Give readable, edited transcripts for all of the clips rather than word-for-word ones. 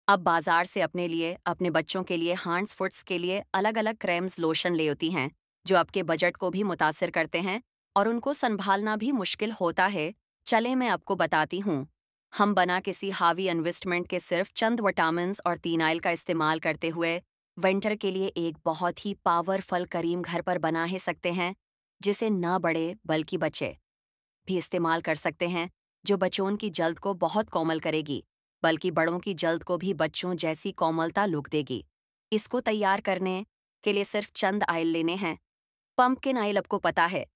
अब बाजार से अपने लिए, अपने बच्चों के लिए, हैंड्स फुट्स के लिए अलग अलग क्रीम्स लोशन ले होती हैं जो आपके बजट को भी मुतासिर करते हैं और उनको संभालना भी मुश्किल होता है। चले मैं आपको बताती हूँ। हम बना किसी हावी इन्वेस्टमेंट के सिर्फ चंद विटामिन्स और 3 आइल का इस्तेमाल करते हुए विंटर के लिए एक बहुत ही पावरफुल करीम घर पर बना ही सकते हैं, जिसे न बढ़े बल्कि बचे भी इस्तेमाल कर सकते हैं, जो बच्चों की जल्द को बहुत कोमल करेगी, बल्कि बड़ों की जल्द को भी बच्चों जैसी कोमलता लुक देगी। इसको तैयार करने के लिए सिर्फ चंद आइल लेने हैं। पंपकिन आइल आपको पता है,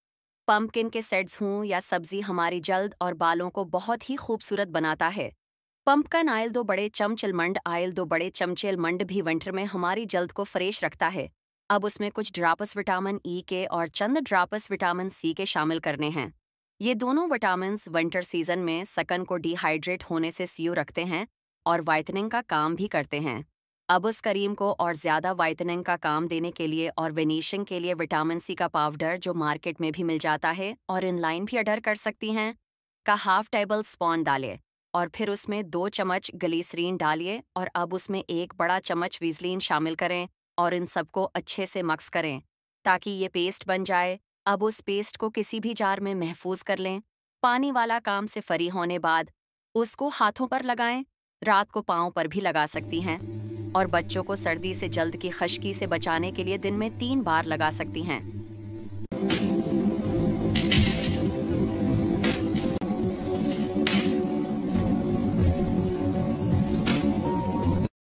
पंपकिन के सेड्स हों या सब्जी हमारी जल्द और बालों को बहुत ही खूबसूरत बनाता है। पंपकिन आइल दो बड़े चमचे अलमंड भी विंटर में हमारी जल्द को फ्रेश रखता है। अब उसमें कुछ ड्रापस विटामिन ई के और चंद ड्रापस विटामिन सी के शामिल करने हैं। ये दोनों विटामिन्स विंटर सीजन में सकन को डिहाइड्रेट होने से सीओ रखते हैं और वाइटनिंग का काम भी करते हैं। अब उस करीम को और ज़्यादा वाइटनिंग का काम देने के लिए और विनिशिंग के लिए विटामिन सी का पाउडर जो मार्केट में भी मिल जाता है और इनलाइन भी ऑर्डर कर सकती हैं, का हाफ टेबल स्पून डालिए और फिर उसमें 2 चम्मच ग्लिसरीन डालिए और अब उसमें 1 बड़ा चम्मच विज़लिन शामिल करें और इन सबको अच्छे से मिक्स करें ताकि ये पेस्ट बन जाए। अब उस पेस्ट को किसी भी जार में महफूज कर लें। पानी वाला काम से फरी होने बाद उसको हाथों पर लगाएं, रात को पाँव पर भी लगा सकती हैं और बच्चों को सर्दी से जल्द की खश्की से बचाने के लिए दिन में 3 बार लगा सकती हैं।